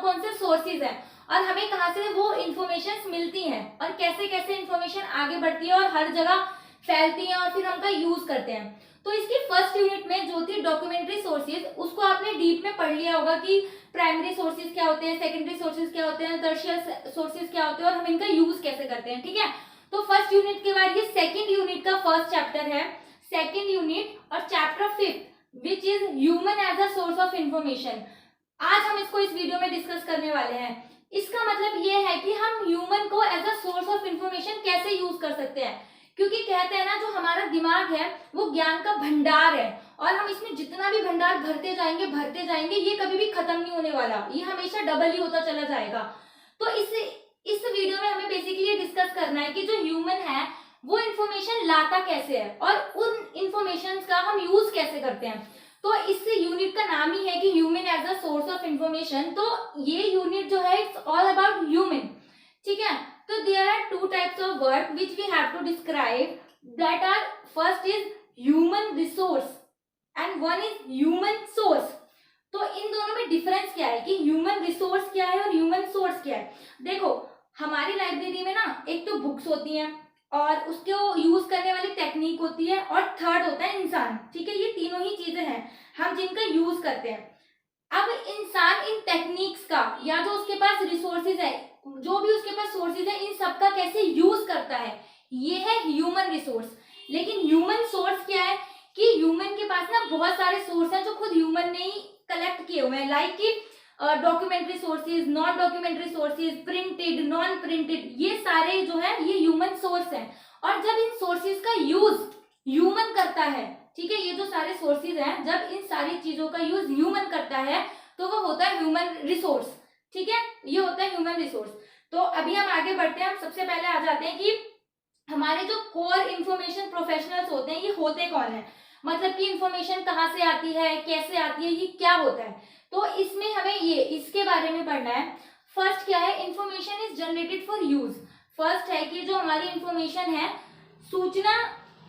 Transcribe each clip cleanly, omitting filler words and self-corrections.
कौन से सोर्सेज हैं और हमें कहाँ से वो इंफॉर्मेशन मिलती हैं और कैसे कैसे इंफॉर्मेशन आगे बढ़ती है और हर जगह फैलती है और फिर हम उनका यूज करते हैं। तो इसकी फर्स्ट यूनिट में जो थी डॉक्यूमेंट्री सोर्सेज, उसको आपने डीप में पढ़ लिया होगा कि प्राइमरी सोर्सेज क्या होते हैं, सेकेंडरी सोर्सेज क्या होते हैं, टर्शियर सोर्सेज क्या होते हैं और हम इनका यूज कैसे करते हैं। ठीक है, तो फर्स्ट यूनिट के बाद ये सेकेंड यूनिट का फर्स्ट चैप्टर है, सेकेंड यूनिट और chapter 5 which is human as a source of information. आज हम इसको इस वीडियो में डिस्कस करने वाले हैं। इसका मतलब ये है कि हम ह्यूमन को as a source of information कैसे यूज कर सकते हैं, क्योंकि कहते हैं ना जो हमारा दिमाग है वो ज्ञान का भंडार है और हम इसमें जितना भी भंडार भरते जाएंगे ये कभी भी खत्म नहीं होने वाला, ये हमेशा डबल ही होता चला जाएगा। तो इस वीडियो में हमें बेसिकली डिस्कस करना है कि जो ह्यूमन है वो इंफॉर्मेशन लाता कैसे है और उन इंफॉर्मेशन का हम यूज कैसे करते हैं। तो इस यूनिट का नाम ही है कि human as a source of information. तो ये यूनिट जो है इट्स ऑल अबाउट ह्यूमन। ठीक है, तो there are two types of word which we have to describe, that are first is human resource and one is human source। तो इन दोनों में डिफरेंस क्या है कि ह्यूमन रिसोर्स क्या है और ह्यूमन सोर्स क्या है। देखो हमारी लाइब्रेरी में ना एक तो बुक्स होती हैं और उसको यूज करने वाली टेक्निक होती है और थर्ड होता है इंसान। ठीक है, ये तीनों ही चीजें हैं हम जिनका यूज करते हैं। अब इंसान इन टेक्निक्स का या जो उसके पास रिसोर्सेज है, जो भी उसके पास सोर्सेज है, इन सब का कैसे यूज करता है, ये है ह्यूमन रिसोर्स। लेकिन ह्यूमन सोर्स क्या है कि ह्यूमन के पास ना बहुत सारे सोर्स हैं जो खुद ह्यूमन ने ही कलेक्ट किए हुए हैं, लाइक कि documentary sources, non documentary sources, printed, non printed, ये सारे जो है ये ह्यूमन सोर्स हैं। और जब इन सोर्सेज का यूज ह्यूमन करता है, ठीक है, ये जो सारे सोर्सेज हैं जब इन सारी चीजों का यूज ह्यूमन करता है तो वो होता है ह्यूमन रिसोर्स। ठीक है, ये होता है ह्यूमन रिसोर्स। तो अभी हम आगे बढ़ते हैं। हम सबसे पहले आ जाते हैं कि हमारे जो कोर इंफॉर्मेशन प्रोफेशनल्स होते हैं ये होते कौन है, मतलब कि इंफॉर्मेशन कहाँ से आती है, कैसे आती है, ये क्या होता है। तो इसमें हमें ये इसके बारे में पढ़ना है। फर्स्ट क्या है, information is generated for use. First है कि जो हमारी इंफॉर्मेशन है, सूचना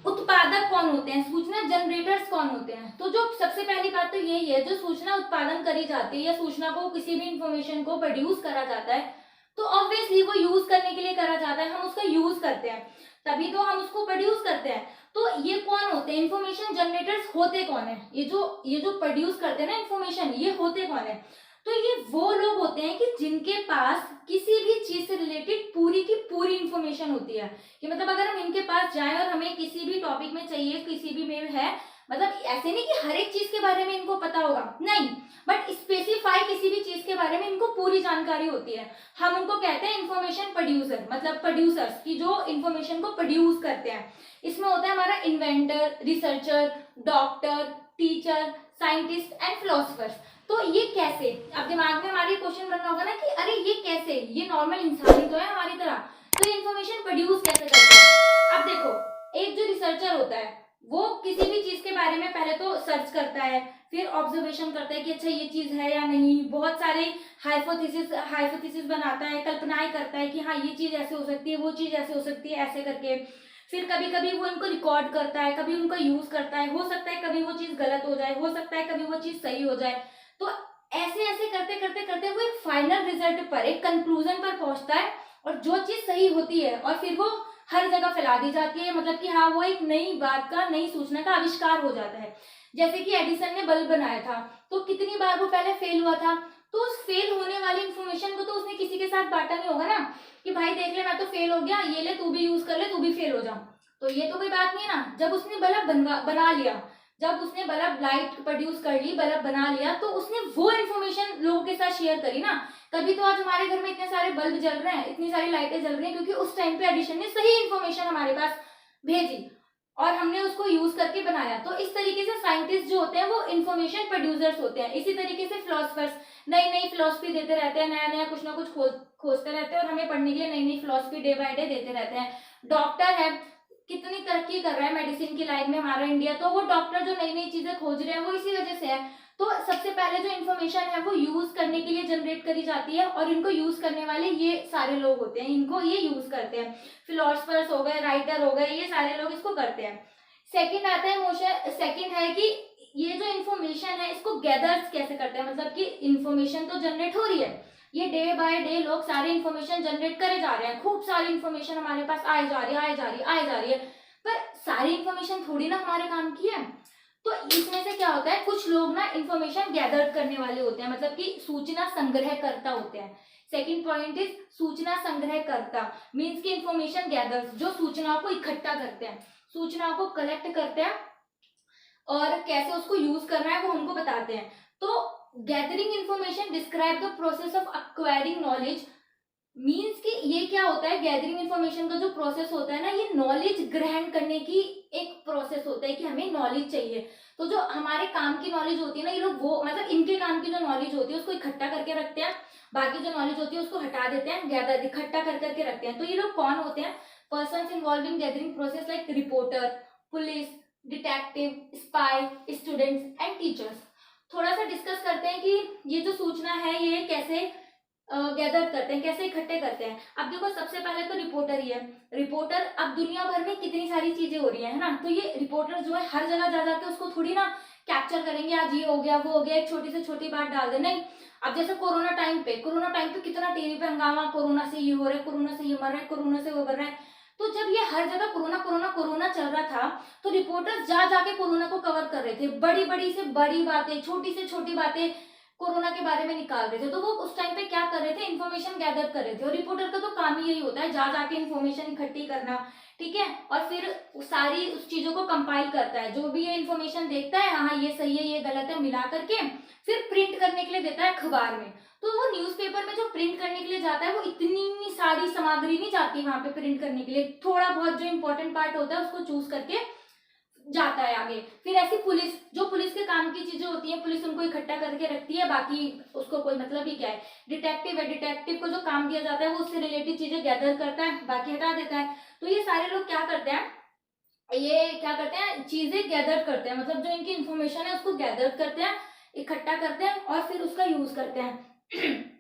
उत्पादक कौन होते हैं, सूचना जनरेटर्स कौन होते हैं। तो जो सबसे पहली बात तो यही है, जो सूचना उत्पादन करी जाती है या सूचना को किसी भी इंफॉर्मेशन को प्रोड्यूस करा जाता है तो ऑब्वियसली वो यूज करने के लिए करा जाता है, हम उसका यूज करते हैं तभी तो हम उसको प्रोड्यूस करते हैं। तो ये कौन होते हैं, इंफॉर्मेशन जनरेटर्स होते कौन है, ये जो प्रोड्यूस करते हैं ना इंफॉर्मेशन, ये होते कौन है। तो ये वो लोग होते हैं कि जिनके पास किसी भी चीज से रिलेटेड पूरी की पूरी इंफॉर्मेशन होती है। कि मतलब अगर हम इनके पास जाएं और हमें किसी भी टॉपिक में चाहिए, किसी भी में है, मतलब ऐसे नहीं कि हर एक चीज के बारे में इनको पता होगा, नहीं, बट स्पेसिफाई किसी भी चीज के बारे में इनको पूरी जानकारी होती है। हम उनको कहते हैं इंफॉर्मेशन प्रोड्यूसर, मतलब प्रोड्यूसर्स की जो इंफॉर्मेशन को प्रोड्यूस करते हैं। इसमें होता है हमारा inventor, researcher, doctor, teacher, scientist and philosophers. तो ये कैसे, अब दिमाग में हमारे क्वेश्चन बनना होगा ना कि अरे ये कैसे, ये नॉर्मल इंसान ही तो है हमारी तरह, तो इंफॉर्मेशन प्रोड्यूस कैसे करते हैं। अब देखो एक जो रिसर्चर होता है वो किसी भी चीज के बारे में पहले तो सर्च करता है, फिर ऑब्जर्वेशन करता है कि अच्छा ये चीज है या नहीं, बहुत सारे हाइपोथेसिस बनाता है, कल्पनाएं करता है कि हाँ ये चीज ऐसे हो सकती है, वो चीज ऐसे हो सकती है, ऐसे करके फिर कभी कभी वो इनको रिकॉर्ड करता है, कभी उनका यूज करता है, हो सकता है कभी वो चीज गलत हो जाए, हो सकता है कभी वो चीज सही हो जाए। तो ऐसे ऐसे करते करते करते वो एक फाइनल रिजल्ट पर, एक कंक्लूजन पर पहुंचता है और जो चीज सही होती है और फिर वो हर जगह फैला दी जाती है, मतलब कि हाँ वो एक नई बात का, नई सूचना का आविष्कार हो जाता है। जैसे कि एडिसन ने बल्ब बनाया था तो कितनी बार वो पहले फेल हुआ था, तो उस फेल होने वाली इंफॉर्मेशन को तो उसने किसी के साथ बांटा नहीं होगा ना कि भाई देख ले मैं तो फेल हो गया, ये ले तू भी यूज कर ले, तू भी फेल हो जा। तो ये तो कोई बात नहीं है ना। जब उसने बल्ब बना लिया, जब उसने बल्ब लाइट प्रोड्यूस कर ली, बल्ब बना लिया, तो उसने वो इन्फॉर्मेशन लोगों के साथ शेयर करी ना। तभी तो आज हमारे घर में इतने सारे बल्ब जल रहे हैं, इतनी सारी लाइटें जल रही हैं, क्योंकि उस टाइम पे एडिशन ने सही इन्फॉर्मेशन हमारे पास भेजी और हमने उसको यूज करके बनाया। तो इस तरीके से साइंटिस्ट जो होते हैं वो इन्फॉर्मेशन प्रोड्यूसर्स होते हैं। इसी तरीके से फिलोसफर्स नई नई फिलोसफी देते रहते हैं, नया नया कुछ ना कुछ खोजते रहते हैं और हमें पढ़ने के लिए नई नई फिलोसफी डे बाय डे देते रहते हैं। डॉक्टर है, कितनी तरक्की कर रहा है मेडिसिन की लाइन में हमारा इंडिया, तो वो डॉक्टर जो नई नई चीजें खोज रहे हैं वो इसी वजह से है। तो सबसे पहले जो इन्फॉर्मेशन है वो यूज करने के लिए जनरेट करी जाती है और इनको यूज करने वाले ये सारे लोग होते हैं, इनको ये यूज करते हैं। फिलोसफर्स हो गए, राइटर हो गए, ये सारे लोग इसको करते हैं। सेकंड आता है मोशन, सेकंड है कि ये जो इन्फॉर्मेशन है इसको गैदर्स कैसे करते हैं, मतलब कि इन्फॉर्मेशन तो जनरेट हो रही है, ये डे बाय डे लोग सारे इन्फॉर्मेशन जनरेट करे जा रहे हैं, खूब सारी इन्फॉर्मेशन हमारे पास आए जा रही है, आए जा रही है, आए जा रही है, पर सारी इन्फॉर्मेशन थोड़ी ना हमारे काम की है। तो इसमें से क्या होता है, कुछ लोग ना इन्फॉर्मेशन गैदर करने वाले होते हैं, मतलब कि सूचना संग्रह करता होते हैं। सेकंड पॉइंट इज सूचना संग्रह करता, मीन्स की इन्फॉर्मेशन गैदर्स, जो सूचनाओं को इकट्ठा करते हैं, सूचनाओं को कलेक्ट करते हैं और कैसे उसको यूज करना है वो हमको बताते हैं। तो gathering information describe the process of acquiring knowledge, means कि ये क्या होता है, गैदरिंग इन्फॉर्मेशन का जो प्रोसेस होता है ना, ये नॉलेज ग्रहण करने की एक प्रोसेस होता है कि हमें नॉलेज चाहिए। तो जो हमारे काम की नॉलेज होती है ना, ये लोग वो मतलब इनके काम की जो नॉलेज होती है उसको इकट्ठा करके रखते हैं, बाकी जो नॉलेज होती है उसको हटा देते हैं, गैदर इकट्ठा कर करके रखते हैं। तो ये लोग कौन होते हैं, persons involve in gathering process like reporter, police, detective, spy, students and teachers. थोड़ा सा डिस्कस करते हैं कि ये जो सूचना है ये कैसे गैदर करते हैं, कैसे इकट्ठे करते हैं। अब देखो सबसे पहले तो रिपोर्टर ही है। रिपोर्टर, अब दुनिया भर में कितनी सारी चीजें हो रही है ना, तो ये रिपोर्टर जो है हर जगह जा जाके उसको थोड़ी ना कैप्चर करेंगे, आज ये हो गया वो हो गया, एक छोटी से छोटी बात डाल दे, नहीं। अब जैसे कोरोना टाइम पे कितना टीवी पे हंगामा, कोरोना से ये हो रहा है, कोरोना से ये मर रहा है, कोरोना से वो मर रहा है। तो जब ये हर जगह कोरोना कोरोना कोरोना चल रहा था, तो रिपोर्टर्स जा जाके कोरोना को कवर कर रहे थे, बड़ी बड़ी से बड़ी बातें, छोटी से छोटी बातें कोरोना के बारे में निकाल रहे थे। तो वो उस टाइम पे क्या कर रहे थे, इन्फॉर्मेशन गैदर कर रहे थे। और रिपोर्टर का तो काम ही यही होता है, जा जाके इन्फॉर्मेशन इकट्ठी करना, ठीक है, और फिर सारी उस चीजों को कंपाइल करता है, जो भी ये इन्फॉर्मेशन देखता है, हाँ ये सही है ये गलत है, मिला करके फिर प्रिंट करने के लिए देता है अखबार में। तो वो न्यूज़पेपर में जो प्रिंट करने के लिए जाता है, वो इतनी सारी सामग्री नहीं जाती वहां पे प्रिंट करने के लिए, थोड़ा बहुत जो इंपॉर्टेंट पार्ट होता है उसको चूज करके जाता है आगे। फिर ऐसी पुलिस, जो पुलिस के काम की चीजें होती हैं, पुलिस उनको इकट्ठा करके रखती है, बाकी उसको कोई मतलब ही क्या है। डिटेक्टिव है, डिटेक्टिव को जो काम दिया जाता है वो उससे रिलेटेड चीजें गैदर करता है, बाकी हटा देता है। तो ये सारे लोग क्या करते हैं, ये क्या करते हैं, चीजें गैदर करते हैं, मतलब जो इनकी इंफॉर्मेशन है उसको गैदर करते हैं, इकट्ठा करते हैं और फिर उसका यूज करते हैं।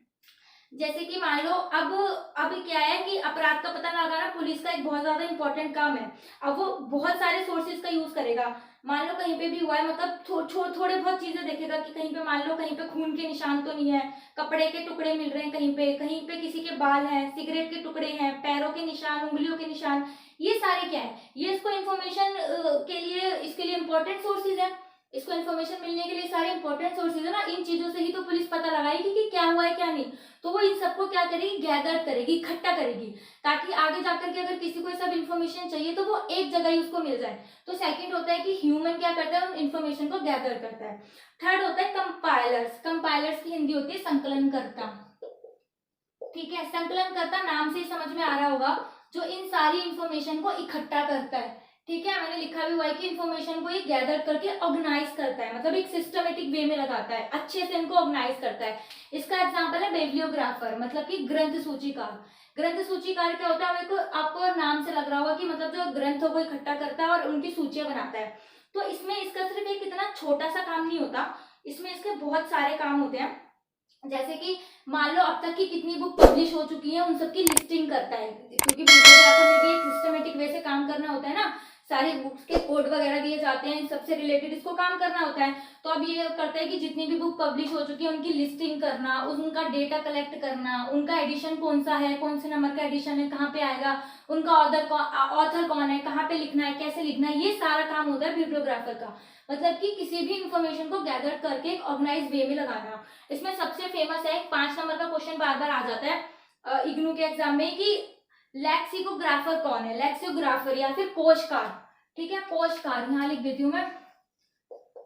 जैसे कि मान लो अब क्या है कि अपराध का पता लगाना पुलिस का एक बहुत ज्यादा इंपॉर्टेंट काम है। अब वो बहुत सारे सोर्सेज का यूज करेगा। मान लो कहीं पे भी हुआ है, मतलब थोड़े बहुत चीजें देखेगा कि कहीं पे मान लो कहीं पे खून के निशान तो नहीं है, कपड़े के टुकड़े मिल रहे हैं, कहीं पे किसी के बाल हैं, सिगरेट के टुकड़े हैं, पैरों के निशान, उंगलियों के निशान, ये सारे क्या है, ये इसको इन्फॉर्मेशन के लिए, इसके लिए इंपॉर्टेंट सोर्सेज है। इसको इन्फॉर्मेशन मिलने के लिए सारे इंपॉर्टेंट सोर्सेज है ना, इन चीजों से ही तो पुलिस पता लगाएगी कि क्या हुआ है क्या नहीं। तो वो इन सबको क्या करेगी, गैदर करेगी, इकट्ठा करेगी, ताकि आगे जाकर के अगर किसी को ये सब इन्फॉर्मेशन चाहिए तो वो एक जगह ही उसको मिल जाए। तो सेकंड होता है कि ह्यूमन क्या करता है, उन इन्फॉर्मेशन को गैदर करता है। थर्ड होता है कंपाइलर्स। कंपाइलर्स की हिंदी होती है संकलनकर्ता, ठीक है। संकलनकर्ता नाम से ही समझ में आ रहा होगा, जो इन सारी इंफॉर्मेशन को इकट्ठा करता है, ठीक है। मैंने लिखा भी हुआ है कि इन्फॉर्मेशन को ये गैदर करके ऑर्गेनाइज करता है, मतलब एक सिस्टमेटिक वे में लगाता है, अच्छे से इनको ऑर्गेनाइज करता है। इसका एग्जांपल है बिब्लियोग्राफर, मतलब कि ग्रंथ सूचीकार। ग्रंथ सूचीकार क्या होता है, आपको नाम से लग रहा होगा कि मतलब जो ग्रंथों को इकट्ठा करता है और उनकी सूचियां बनाता है। तो इसमें इसका सिर्फ एक इतना छोटा सा काम नहीं होता, इसमें इसके बहुत सारे काम होते हैं। जैसे कि मान लो अब तक की कितनी बुक पब्लिश हो चुकी है, उन सबकी लिस्टिंग करता है, क्योंकि बिब्लियोग्राफर में भी एक सिस्टमेटिक वे से काम करना होता है ना, सारे बुक्स के कोड वगैरह दिए जाते हैं, इन सबसे रिलेटेड इसको काम करना होता है। तो अब ये करता है कि जितनी भी बुक पब्लिश हो चुकी है उनकी लिस्टिंग करना, उनका डेटा कलेक्ट करना, उनका एडिशन कौन सा है, कौन से नंबर का एडिशन है, कहाँ पे आएगा, उनका ऑथर कौन है, कहाँ पे लिखना है, कैसे लिखना है, ये सारा काम होता है बिब्लियोग्राफर का। मतलब कि किसी भी इंफॉर्मेशन को गैदर करके एक ऑर्गेनाइज वे में लगाना। इसमें सबसे फेमस है, 5 नंबर का क्वेश्चन बार बार आ जाता है इग्नू के एग्जाम में, कि लेक्सिकोग्राफर कौन है, लेक्सिकोग्राफर या फिर कोशकार, ठीक है। कोशकार यहाँ लिख देती हूँ मैं,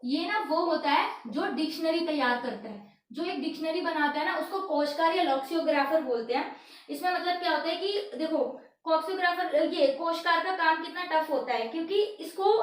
ये ना वो होता है जो डिक्शनरी तैयार करता है, जो एक डिक्शनरी बनाता है ना, उसको कोशकार या लेक्सिकोग्राफर बोलते हैं। इसमें मतलब क्या होता है कि देखो कोक्सियोग्राफर, ये कोशकार का काम कितना टफ होता है, क्योंकि इसको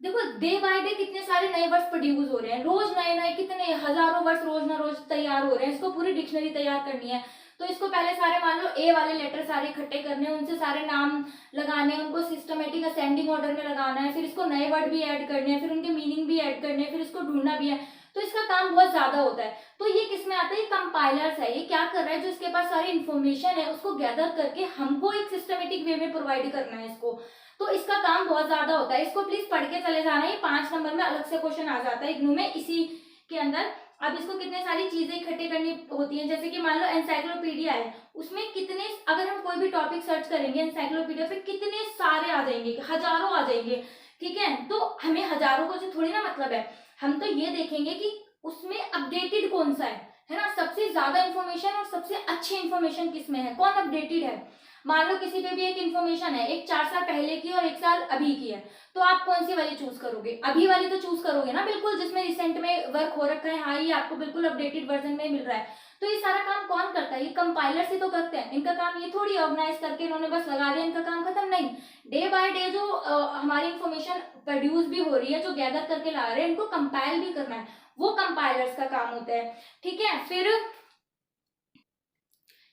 देखो डे बाय डे कितने सारे नए वर्ड्स प्रोड्यूस हो रहे हैं, रोज नए नए कितने हजारों वर्ड्स रोज ना रोज तैयार हो रहे हैं, इसको पूरी डिक्शनरी तैयार करनी है। तो इसको पहले सारे मान लो ए वाले लेटर सारे इकट्ठे करने, उनसे सारे नाम लगाने, उनको सिस्टमेटिक असेंडिंग ऑर्डर में लगाना है, फिर इसको नए वर्ड भी ऐड करने हैं, फिर उनके मीनिंग भी ऐड करने हैं, फिर इसको ढूंढना भी है। तो इसका काम बहुत ज्यादा होता है। तो ये किसमें आता है, ये कंपाइलर्स है। ये क्या कर रहा है, जो इसके पास सारी इन्फॉर्मेशन है उसको गैदर करके हमको एक सिस्टमेटिक वे में प्रोवाइड करना है इसको। तो इसका काम बहुत ज्यादा होता है, इसको प्लीज पढ़ के चले जाना, ये 5 नंबर में अलग से क्वेश्चन आ जाता है इग्नू में इसी के अंदर। अब इसको कितने सारी चीजें इकट्ठे करनी होती हैं, जैसे कि मान लो एनसाइक्लोपीडिया है, उसमें कितने, अगर हम कोई भी टॉपिक सर्च करेंगे एनसाइक्लोपीडिया पे कितने सारे आ जाएंगे, हजारों आ जाएंगे, ठीक है। तो हमें हजारों को से थोड़ी ना मतलब है, हम तो ये देखेंगे कि उसमें अपडेटेड कौन सा है ना, सबसे ज्यादा इन्फॉर्मेशन और सबसे अच्छी इन्फॉर्मेशन किसमें है, कौन अपडेटेड है। मान लो किसी पे भी एक इन्फॉर्मेशन है, एक 4 साल पहले की और 1 साल अभी की है, तो आप कौन सी वाली चूज करोगे, अभी वाली तो चूज करोगे ना, बिल्कुल जिसमें रिसेंट में वर्क हो रखा है, हाँ ये आपको बिल्कुल अपडेटेड वर्जन में मिल रहा है। तो ये सारा काम कौन करता है, ये कंपाइलर से तो करते हैं, इनका काम ये थोड़ी ऑर्गेनाइज करके इन्होंने बस लगा दिया इनका काम खत्म, नहीं। डे बाय डे जो हमारी इन्फॉर्मेशन प्रोड्यूस भी हो रही है, जो गैदर करके ला रहे हैं, इनको कंपाइल भी करना है, वो कंपाइलर्स का काम होता है, ठीक है। फिर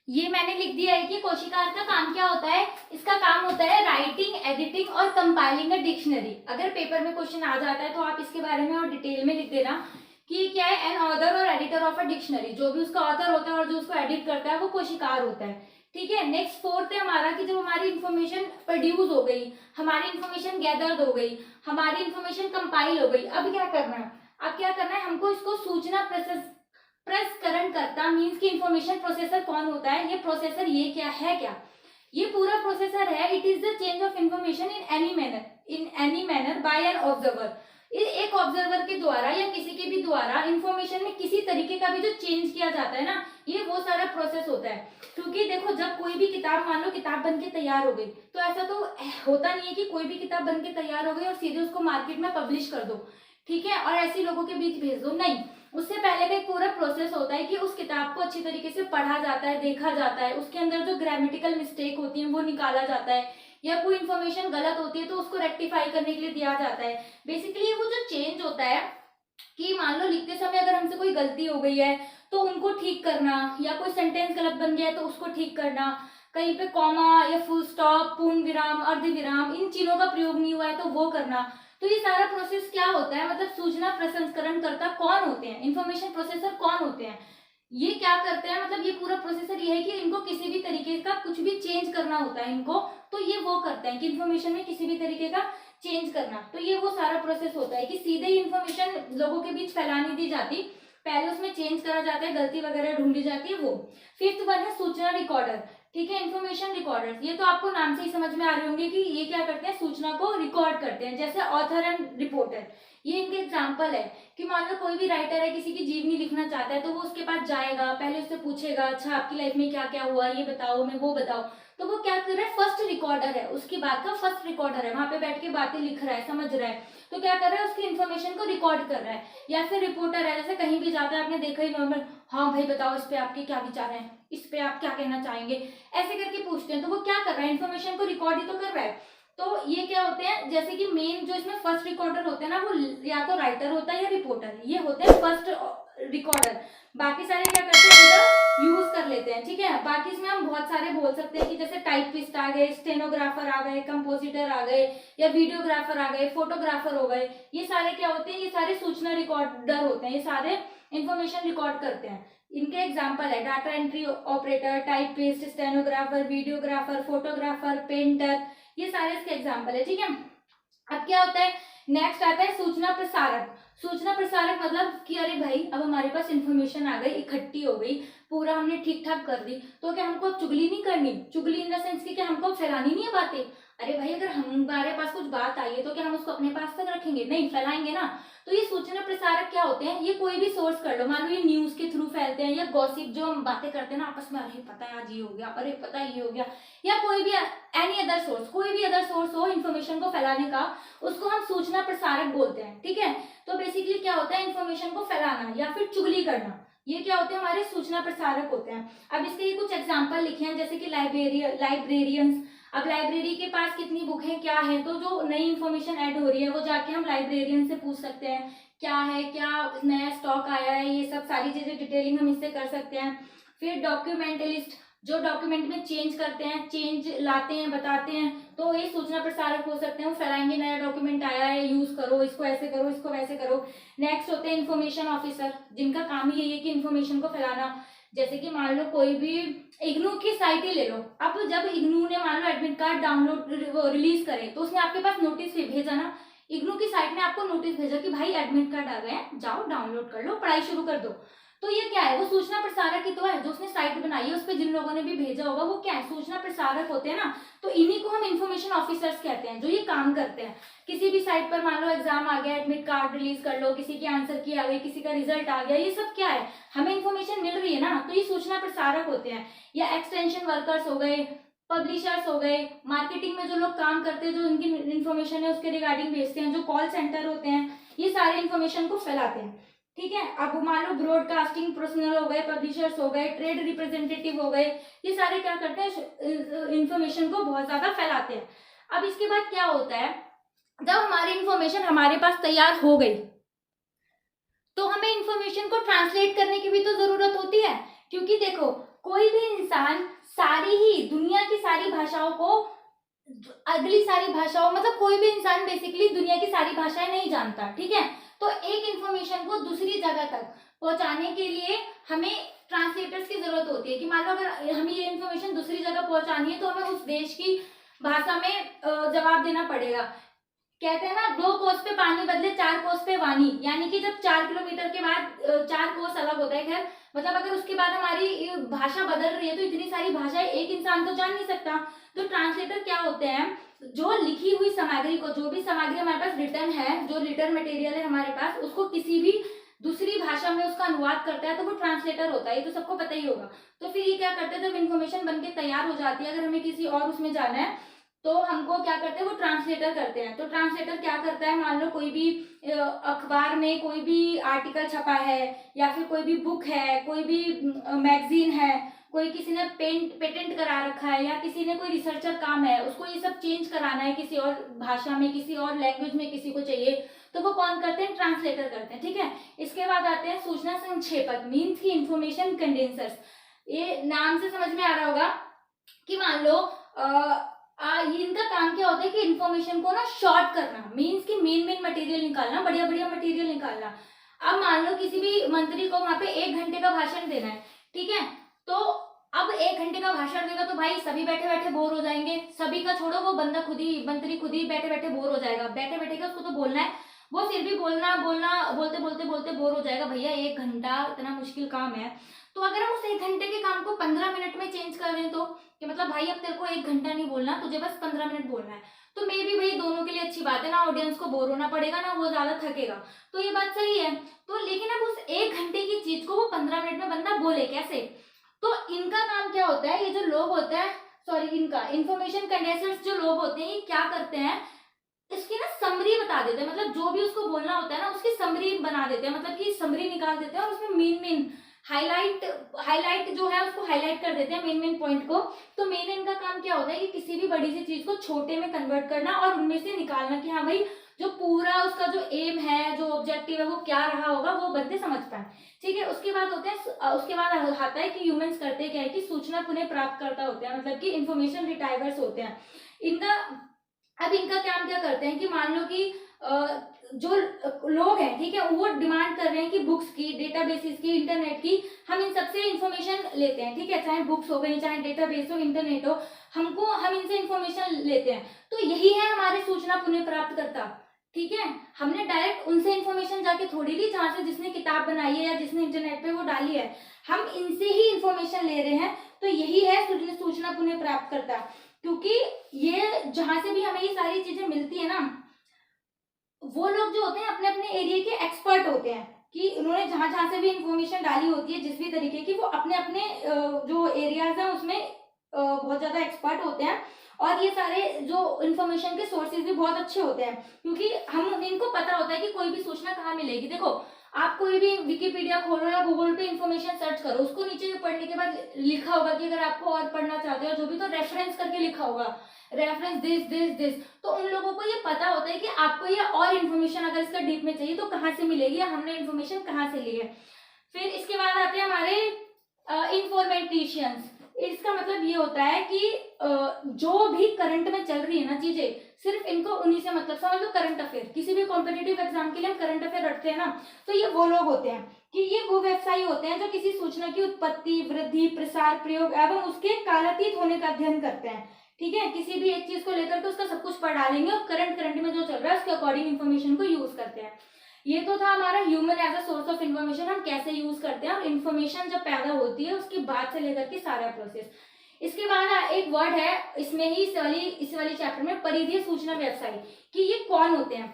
ये मैंने लिख दिया है कि कोशिकार का काम क्या होता है, इसका काम होता है राइटिंग, एडिटिंग और कंपाइलिंग अ डिक्शनरी। अगर पेपर में क्वेश्चन आ जाता है तो आप इसके बारे में और डिटेल में लिख देना कि क्या है, एन ऑथर और एडिटर ऑफ अ डिक्शनरी, जो भी उसका ऑथर होता है और जो उसको एडिट करता है वो कोशिकार होता है, ठीक है। नेक्स्ट फोर्थ है हमारा कि जब हमारी इन्फॉर्मेशन प्रोड्यूस हो गई, हमारी इन्फॉर्मेशन गैदर्ड हो गई, हमारी इन्फॉर्मेशन कंपाइल हो गई, अब क्या करना है, अब क्या करना है, हमको इसको सूचना प्रसंस्करण करता मीन्स की इन्फॉर्मेशन प्रोसेसर कौन होता है, ये प्रोसेसर ये क्या है, क्या ये पूरा प्रोसेसर है, it is the change of information in any manner by an observer, एक ऑब्जर्वर के द्वारा या किसी के भी द्वारा इंफॉर्मेशन में किसी तरीके का भी जो चेंज किया जाता है ना, ये वो सारा प्रोसेस होता है। क्योंकि देखो जब कोई भी किताब, मान लो किताब बन के तैयार हो गई, तो ऐसा तो होता नहीं है कि कोई भी किताब बन के तैयार हो गई और सीधे उसको मार्केट में पब्लिश कर दो, ठीक है, और ऐसे लोगों के बीच भेज दो, नहीं। उससे पहले का एक पूरा प्रोसेस होता है कि उस किताब को अच्छी तरीके से पढ़ा जाता है, देखा जाता है, उसके अंदर जो ग्रामेटिकल मिस्टेक होती है वो निकाला जाता है, या कोई इन्फॉर्मेशन गलत होती है तो उसको रेक्टिफाई करने के लिए दिया जाता है। बेसिकली वो जो चेंज होता है कि मान लो लिखते समय अगर हमसे कोई गलती हो गई है तो उनको ठीक करना, या कोई सेंटेंस गलत बन गया है तो उसको ठीक करना, कहीं पे कॉमा या फुल स्टॉप, पूर्ण विराम, अर्ध विराम, इन चीजों का प्रयोग नहीं हुआ है तो वो करना। तो ये सारा प्रोसेस क्या होता है, मतलब सूचना प्रसंस्करण करता कौन होते हैं, इंफॉर्मेशन प्रोसेसर कौन होते हैं, ये क्या करते हैं, मतलब ये पूरा प्रोसेसर ये है कि इनको किसी भी तरीके का कुछ भी चेंज करना होता है इनको, तो ये वो करते हैं कि इन्फॉर्मेशन में किसी भी तरीके का चेंज करना, तो ये वो सारा प्रोसेस होता है कि सीधे ही इन्फॉर्मेशन लोगों के बीच फैलानी दी जाती, पहले उसमें चेंज करा जाता है, गलती वगैरह ढूंढी जाती है वो। फिफ्थ वन है सूचना रिकॉर्डर, ठीक है, इन्फॉर्मेशन रिकॉर्डर, ये तो आपको नाम से ही समझ में आ रहे होंगे कि ये क्या करते हैं, सूचना को रिकॉर्ड करते हैं, जैसे ऑथर एंड रिपोर्टर, ये इनके एग्जाम्पल है कि मान लो कोई भी राइटर है, किसी की जीवनी लिखना चाहता है तो वो उसके पास जाएगा, पहले उससे पूछेगा अच्छा आपकी लाइफ में क्या क्या हुआ, ये बताओ, मैं वो बताओ, तो वो क्या कर रहा है, फर्स्ट रिकॉर्डर है, उसकी बात का फर्स्ट रिकॉर्डर है, वहां पे बैठ के बातें लिख रहा है, समझ रहा है, तो क्या कर रहा है, उसकी इन्फॉर्मेशन को रिकॉर्ड कर रहा है। या फिर रिपोर्टर है, जैसे कहीं भी जाता है, आपने देखा ही नॉर्मल, हाँ भाई बताओ इस पे आपके क्या विचार हैं, इस पे आप क्या कहना चाहेंगे, ऐसे करके पूछते हैं, तो वो क्या कर रहा है, इन्फॉर्मेशन को रिकॉर्ड ही तो कर रहा है। तो ये क्या होते हैं, जैसे कि मेन जो इसमें फर्स्ट रिकॉर्डर होते हैं ना, वो या तो राइटर होता है या रिपोर्टर, ये होते हैं फर्स्ट रिकॉर्डर, बाकी सारे क्या करते हैं, इनका यूज कर लेते हैं, ठीक है। बाकी इसमें हम बहुत सारे बोल सकते हैं कि जैसे टाइपिस्ट आ गए, स्टेनोग्राफर आ गए, कंपोजिटर आ गए, या वीडियोग्राफर आ गए, फोटोग्राफर हो गए, ये सारे क्या होते हैं, ये सारे सूचना रिकॉर्डर होते हैं, ये सारे इंफॉर्मेशन रिकॉर्ड करते हैं। इनके एग्जाम्पल है data entry operator, typist, stenographer, videographer, photographer, painter, ये सारे इसके एग्जाम्पल है, ठीक है। अब क्या होता है, नेक्स्ट आता है सूचना प्रसारक। सूचना प्रसारक मतलब कि अरे भाई अब हमारे पास इंफॉर्मेशन आ गई, इकट्ठी हो गई, पूरा हमने ठीक ठाक कर दी, तो क्या हमको अब चुगली नहीं करनी, चुगली इन द सेंस की क्या हमको फैलानी नहीं है बातें, अरे भाई अगर हमारे पास कुछ बात आई है तो क्या हम उसको अपने पास तक रखेंगे, नहीं, फैलाएंगे ना। तो ये सूचना प्रसारक क्या होते हैं, ये कोई भी सोर्स कर लो, मान लो ये न्यूज के थ्रू फैलते हैं, या गॉसिप जो हम बातें करते हैं ना आपस में, अरे पता है आज ये हो गया, अरे पता है ये हो गया, या कोई भी एनी अदर सोर्स, कोई भी अदर सोर्स हो इन्फॉर्मेशन को फैलाने का, उसको हम सूचना प्रसारक बोलते हैं, ठीक है। तो बेसिकली क्या होता है, इन्फॉर्मेशन को फैलाना या फिर चुगली करना, ये क्या होते हैं, हमारे सूचना प्रसारक होते हैं। अब इसके ये कुछ एग्जाम्पल लिखे हैं, जैसे कि लाइब्रेरियंस, अब लाइब्रेरी के पास कितनी बुक है, क्या है, तो जो नई इन्फॉर्मेशन ऐड हो रही है वो जाके हम लाइब्रेरियन से पूछ सकते हैं, क्या है, क्या नया स्टॉक आया है, ये सब सारी चीजें डिटेलिंग हम इससे कर सकते हैं। फिर डॉक्यूमेंटलिस्ट, जो डॉक्यूमेंट में चेंज करते हैं, चेंज लाते हैं, बताते हैं, तो ये सूचना प्रसारक हो सकते हैं, वो फैलाएंगे नया डॉक्यूमेंट आया है, यूज करो, इसको ऐसे करो, इसको वैसे करो। नेक्स्ट होते हैं इन्फॉर्मेशन ऑफिसर, जिनका काम ही यही है कि इन्फॉर्मेशन को फैलाना, जैसे कि मान लो कोई भी इग्नू की साइट ही ले लो, अब जब इग्नू ने मान लो एडमिट कार्ड डाउनलोड रिलीज करे तो उसने आपके पास नोटिस भेजा ना, इग्नू की साइट ने आपको नोटिस भेजा कि भाई एडमिट कार्ड आ गए हैं, जाओ डाउनलोड कर लो, पढ़ाई शुरू कर दो। तो ये क्या है, वो सूचना प्रसारक ही तो है। जो उसने साइट बनाई है उस पर जिन लोगों ने भी भेजा होगा वो क्या है, सूचना प्रसारक होते हैं ना। तो इन्हीं को हम इन्फॉर्मेशन ऑफिसर्स कहते हैं, जो ये काम करते हैं। किसी भी साइट पर मान लो एग्जाम आ गया, एडमिट कार्ड रिलीज कर लो, किसी की आंसर की आ गई, किसी का रिजल्ट आ गया, ये सब क्या है, हमें इन्फॉर्मेशन मिल रही है ना, तो ये सूचना प्रसारक होते हैं। या एक्सटेंशन वर्कर्स हो गए, पब्लिशर्स हो गए, मार्केटिंग में जो लोग काम करते हैं, जो इनकी इन्फॉर्मेशन है उसके रिगार्डिंग भेजते हैं, जो कॉल सेंटर होते हैं, ये सारे इन्फॉर्मेशन को फैलाते हैं। ठीक है, अब मान लो ब्रॉडकास्टिंग पर्सनल हो गए, पब्लिशर्स हो गए, ट्रेड रिप्रेजेंटेटिव हो गए, ये सारे क्या करते हैं, इन्फॉर्मेशन को बहुत ज्यादा फैलाते हैं। अब इसके बाद क्या होता है, जब हमारी इन्फॉर्मेशन हमारे पास तैयार हो गई तो हमें इन्फॉर्मेशन को ट्रांसलेट करने की भी तो जरूरत होती है। क्योंकि देखो, कोई भी इंसान सारी ही दुनिया की सारी भाषाओं को, अगली सारी भाषाओं, मतलब कोई भी इंसान बेसिकली दुनिया की सारी भाषाएं नहीं जानता। ठीक है, तो एक इन्फॉर्मेशन को दूसरी जगह तक पहुंचाने के लिए हमें ट्रांसलेटर्स की जरूरत होती है। कि मान लो अगर हमें ये इन्फॉर्मेशन दूसरी जगह पहुंचानी है तो हमें उस देश की भाषा में जवाब देना पड़ेगा। कहते हैं ना, 2 कोस पे पानी बदले 4 कोस पे वाणी, यानी कि जब 4 किलोमीटर के बाद 4 कोस अलग होता है। खैर मतलब अगर उसके बाद हमारी भाषा बदल रही है तो इतनी सारी भाषाएं एक इंसान तो जान नहीं सकता। तो ट्रांसलेटर क्या होते हैं, जो लिखी हुई सामग्री को, जो भी सामग्री हमारे पास रिटर्न है, जो रिटर्न मटेरियल है हमारे पास, उसको किसी भी दूसरी भाषा में उसका अनुवाद करता है, तो वो ट्रांसलेटर होता है। ये तो सबको पता ही होगा। तो फिर ये क्या करते हैं, जब इन्फॉर्मेशन बनके तैयार हो जाती है, अगर हमें किसी और उसमें जाना है तो हमको क्या करते हैं, वो ट्रांसलेटर करते हैं। तो ट्रांसलेटर क्या करता है, मान लो कोई भी अखबार में कोई भी आर्टिकल छपा है, या फिर कोई भी बुक है, कोई भी मैगजीन है, कोई किसी ने पेटेंट करा रखा है, या किसी ने कोई रिसर्चर काम है, उसको ये सब चेंज कराना है किसी और भाषा में, किसी और लैंग्वेज में किसी को चाहिए, तो वो कौन करते हैं, ट्रांसलेटर करते हैं। ठीक है, इसके बाद आते हैं सूचना संक्षेपक, मीन्स की इंफॉर्मेशन कंडेंसर्स। ये नाम से समझ में आ रहा होगा कि मान लो इनका काम क्या होता है कि इन्फॉर्मेशन को ना शॉर्ट करना, मीन्स की मेन मटेरियल निकालना, बढ़िया बढ़िया मटेरियल निकालना। अब मान लो किसी भी मंत्री को वहां पे 1 घंटे का भाषण देना है। ठीक है, तो अब 1 घंटे का भाषण देगा तो भाई सभी बैठे बैठे बोर हो जाएंगे। सभी का छोड़ो, वो बंदा खुद ही, मंत्री खुद ही बैठे बैठे बोर हो जाएगा। बैठे बैठे का उसको तो बोलना है, वो फिर भी बोलना बोलते बोलते बोलते बोर हो जाएगा। भैया 1 घंटा इतना मुश्किल काम है। तो अगर हम उस 1 घंटे के काम को 15 मिनट में चेंज कर दें, तो कि मतलब भाई अब तेरे को 1 घंटा नहीं बोलना, तुझे बस 15 मिनट बोलना है, तो मे भी भाई दोनों के लिए अच्छी बात है ना, ऑडियंस को बोर होना पड़ेगा ना, वो ज्यादा थकेगा, तो ये बात सही है। तो लेकिन अब उस 1 घंटे की चीज को वो 15 मिनट में बंदा बोले कैसे? तो इनका काम क्या होता है, ये जो लोग होते हैं, सॉरी इनका इंफॉर्मेशन कंडेंसर्स जो लोग होते हैं, ये क्या करते हैं, इसकी ना समरी बता देते हैं। मतलब जो भी उसको बोलना होता है ना, उसकी समरी बना देते हैं, मतलब कि समरी निकाल देते हैं और उसमें मेन हाईलाइट जो है उसको हाईलाइट कर देते हैं, मेन पॉइंट को। तो मेन इनका काम क्या होता है कि किसी भी बड़ी सी चीज को छोटे में कन्वर्ट करना और उनमें से निकालना कि हाँ भाई जो पूरा उसका जो एम है, जो ऑब्जेक्टिव है, वो क्या रहा होगा, वो बंदे समझ पाए। ठीक है, उसके बाद होते हैं, उसके बाद आता है कि ह्यूमंस करते क्या है कि सूचना पुनः प्राप्त करता होते हैं, मतलब कि इंफॉर्मेशन रिट्राइवर्स होते हैं इनका। अब इनका काम क्या करते हैं कि मान लो कि जो लोग हैं, ठीक है, वो डिमांड कर रहे हैं कि बुक्स की, डेटाबेसेस की, इंटरनेट की, हम इन सबसे इंफॉर्मेशन लेते हैं। ठीक है, चाहे बुक्स हो गई, चाहे डेटाबेस हो, इंटरनेट हो, हम इनसे इंफॉर्मेशन लेते हैं। तो यही है हमारे सूचना पुनः प्राप्त करता। ठीक है, हमने डायरेक्ट उनसे इंफॉर्मेशन जाके थोड़ी ली जहां से जिसने किताब बनाई है या जिसने इंटरनेट पे वो डाली है, हम इनसे ही इंफॉर्मेशन ले रहे हैं। तो यही है सूचना पुनः प्राप्त करता, क्योंकि ये जहां से भी हमें ये सारी चीजें मिलती है ना, वो लोग जो होते हैं अपने अपने एरिया के एक्सपर्ट होते हैं कि उन्होंने जहां जहां से भी इंफॉर्मेशन डाली होती है जिस भी तरीके की, वो अपने अपने जो एरियाज हैं उसमें बहुत ज्यादा एक्सपर्ट होते हैं। और ये सारे जो इन्फॉर्मेशन के सोर्सेज भी बहुत अच्छे होते हैं, क्योंकि हम इनको पता होता है कि कोई भी सूचना कहाँ मिलेगी। देखो, आप कोई भी विकिपीडिया खोलो या गूगल पे इंफॉर्मेशन सर्च करो, उसको नीचे पढ़ने के बाद लिखा होगा कि अगर आपको और पढ़ना चाहते हो जो भी, तो रेफरेंस करके लिखा होगा, रेफरेंस दिस दिस दिस। तो उन लोगों को ये पता होता है कि आपको ये और इन्फॉर्मेशन अगर इसका डीप में चाहिए तो कहाँ से मिलेगी, या हमने इन्फॉर्मेशन कहाँ से ली है। फिर इसके बाद आते हैं हमारे इंफॉर्मेटिशियंस। इसका मतलब ये होता है कि जो भी करंट में चल रही है ना चीजें, सिर्फ इनको उन्हीं से मतलब, समझ लो करंट अफेयर, किसी भी कॉम्पिटिटिव एग्जाम के लिए हम करंट अफेयर रखते हैं ना, तो ये वो लोग होते हैं कि ये वो व्यवसायी होते हैं जो किसी सूचना की उत्पत्ति, वृद्धि, प्रसार, प्रयोग एवं उसके कालातीत होने का अध्ययन करते हैं। ठीक है, किसी भी एक चीज को लेकर के उसका सब कुछ पढ़ डालेंगे और करंट में जो चल रहा है उसके अकॉर्डिंग इन्फॉर्मेशन को यूज करते हैं। ये तो था हमारा human as a source of information, हम कैसे यूज करते हैं और इन्फॉर्मेशन जब पैदा होती है उसके बाद से लेकर के सारा प्रोसेस। इसके बाद एक वर्ड है इसमें ही इस वाली चैप्टर में, परिधीय सूचना व्यवसायी, कि ये कौन होते हैं।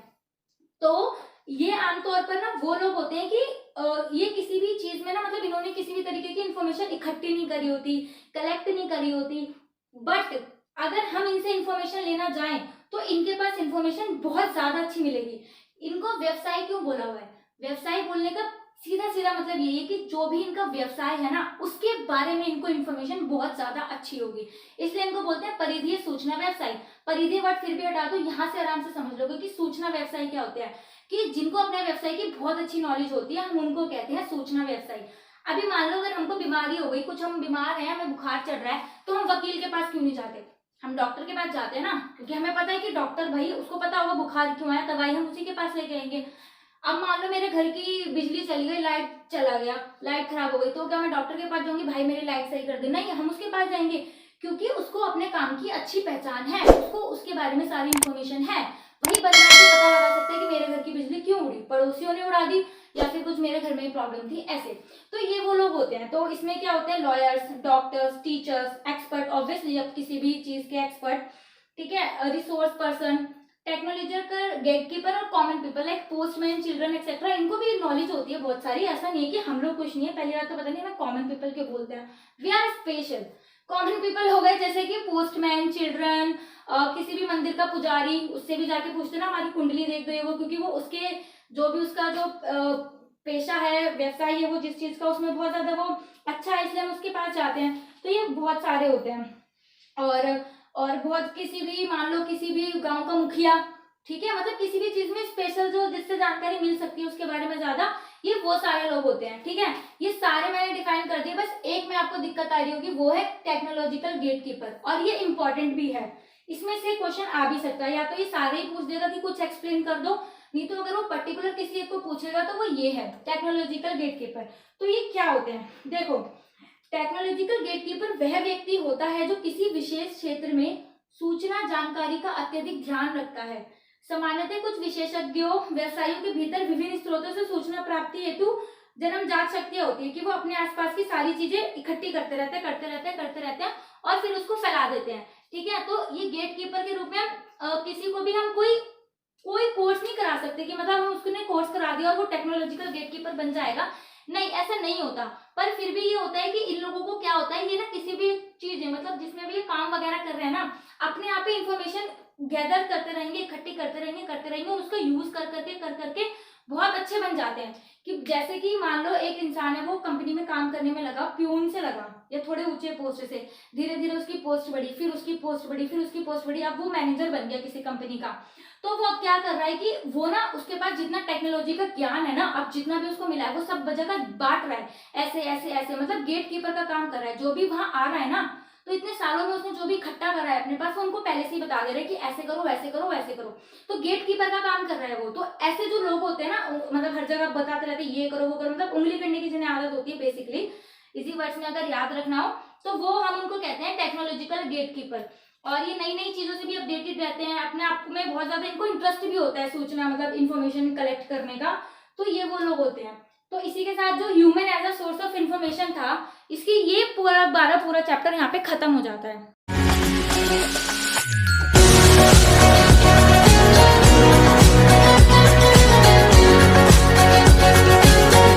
तो ये आमतौर पर ना वो लोग होते हैं कि ये किसी भी चीज में ना, मतलब इन्होंने किसी भी तरीके की इन्फॉर्मेशन इकट्ठी नहीं करी होती, कलेक्ट नहीं करी होती, बट अगर हम इनसे इन्फॉर्मेशन लेना जाएं तो इनके पास इन्फॉर्मेशन बहुत ज्यादा अच्छी मिलेगी। इनको व्यवसाय क्यों बोला हुआ है? व्यवसाय बोलने का सीधा सीधा मतलब ये है कि जो भी इनका व्यवसाय है ना उसके बारे में इनको इन्फॉर्मेशन बहुत ज्यादा अच्छी होगी, इसलिए इनको बोलते हैं परिधीय सूचना व्यवसायी। परिधीय वर्ड फिर भी हटा दो, यहाँ से आराम से समझ लोगे कि सूचना व्यवसायी क्या होते हैं, कि जिनको अपने व्यवसाय की बहुत अच्छी नॉलेज होती है हम उनको कहते हैं सूचना व्यवसायी। अभी मान लो अगर हमको बीमारी हो गई, कुछ हम बीमार हैं, हमें बुखार चढ़ रहा है, तो हम वकील के पास क्यों नहीं जाते, हम डॉक्टर के पास जाते हैं ना, क्योंकि हमें पता है कि डॉक्टर भाई उसको पता होगा बुखार क्यों आया, दवाई हम उसी के पास लेके आएंगे। अब मान लो मेरे घर की बिजली चली गई, लाइट चला गया, लाइट खराब हो गई, तो क्या मैं डॉक्टर के पास जाऊंगी, भाई मेरी लाइट सही कर दे? नहीं, हम उसके पास जाएंगे क्योंकि उसको अपने काम की अच्छी पहचान है, उसको उसके बारे में सारी इन्फॉर्मेशन है। वही बंदा भी पता लगा सकता है कि मेरे घर की बिजली क्यों उड़ी, पड़ोसियों ने उड़ा दी या फिर कुछ मेरे घर में ही प्रॉब्लम थी, ऐसे। तो ये वो लोग होते हैं। तो इसमें क्या होते हैं, lawyers, doctors, teachers, expert, obviously अब किसी भी चीज के एक्सपर्ट, ठीक है, रिसोर्स पर्सन, टेक्नोलॉजिकल गेटकीपर और common people like postman, children etcetera, इनको भी नॉलेज होती है बहुत सारी। ऐसा नहीं है कि हम लोग कुछ नहीं है, पहली बात तो पता नहीं हमें कॉमन पीपल क्यों बोलते हैं, we are special. Common people हो गए जैसे कि पोस्टमैन, चिल्ड्रन, किसी भी मंदिर का पुजारी, उससे भी जाके पूछते ना हमारी कुंडली देख रहे हो, क्योंकि वो उसके जो भी उसका जो पेशा है, व्यवसाय है, वो जिस चीज का उसमें बहुत ज्यादा वो अच्छा है, इसलिए हम उसके पास जाते हैं। तो ये बहुत सारे होते हैं। और बहुत किसी भी, मान लो किसी भी गांव का मुखिया, ठीक है, मतलब किसी भी चीज में स्पेशल जो जिससे जानकारी मिल सकती है उसके बारे में ज्यादा, ये वो सारे लोग होते हैं। ठीक है, ये सारे मैंने डिफाइन कर दिए, बस एक में आपको दिक्कत आ रही होगी, वो है टेक्नोलॉजिकल गेटकीपर, और ये इंपॉर्टेंट भी है। इसमें से क्वेश्चन आ भी सकता है, या तो ये सारे ही पूछ देगा कि कुछ एक्सप्लेन कर दो, नहीं तो अगर वो पर्टिकुलर किसी एक को पूछेगा तो वो ये है टेक्नोलॉजिकल गेटकीपर। तो ये क्या होते हैं, देखो, टेक्नोलॉजिकल गेटकीपर वह व्यक्ति होता है जो किसी विशेष क्षेत्र में सूचना जानकारी का अत्यधिक ध्यान रखता है। सामान्यतः कुछ विशेषज्ञों व्यवसायियों के भीतर विभिन्न स्रोतों से सूचना प्राप्ति हेतु जन्मजात शक्तियां होती है कि वो अपने आसपास की सारी चीजें इकट्ठी करते रहते हैं और फिर उसको फैला देते हैं। ठीक है, तो ये गेटकीपर के रूप में किसी को भी हम कोई कोर्स नहीं करा सकते कि मतलब हम उसने कोर्स करा दिया और वो टेक्नोलॉजिकल गेटकीपर बन जाएगा, नहीं, ऐसा नहीं होता। पर फिर भी ये होता है कि इन लोगों को क्या होता है, ये ना किसी भी चीज है, मतलब जिसमें भी ये काम वगैरह कर रहे हैं ना, अपने आप ही इंफॉर्मेशन गैदर करते रहेंगे, इकट्ठी करते रहेंगे और उसका यूज कर करके बहुत अच्छे बन जाते हैं। कि जैसे कि मान लो एक इंसान है, वो कंपनी में काम करने में लगा, प्यून से लगा या थोड़े ऊंचे पोस्ट से, धीरे धीरे उसकी पोस्ट बढ़ी, फिर उसकी पोस्ट बढ़ी, अब वो मैनेजर बन गया किसी कंपनी का। तो वो अब क्या कर रहा है कि वो ना उसके पास जितना टेक्नोलॉजी का ज्ञान है ना, अब जितना भी उसको मिला है वो सब जगह बांट रहा है, ऐसे मतलब गेट कीपर का काम कर रहा है। जो भी वहां आ रहा है ना, तो इतने सालों में उसने जो भी इकट्ठा करा है अपने पास, वो उनको पहले से ही बता दे रहे हैं कि ऐसे करो वैसे करो। तो गेट कीपर का काम कर रहा है वो। तो ऐसे जो लोग होते हैं ना, मतलब हर जगह बताते रहते हैं ये करो वो करो, मतलब उंगली करने की जिन्हें आदत होती है, बेसिकली इसी वर्ड्स में अगर याद रखना हो तो वो हम उनको कहते हैं टेक्नोलॉजिकल गेट कीपर। और ये नई नई चीजों से भी अपडेटेड रहते हैं, अपने आप में बहुत ज्यादा इनको इंटरेस्ट भी होता है सूचना, मतलब इन्फॉर्मेशन कलेक्ट करने का। तो ये वो लोग होते हैं। तो इसी के साथ जो human as a source of information था, इसकी ये पूरा चैप्टर यहाँ पे खत्म हो जाता है।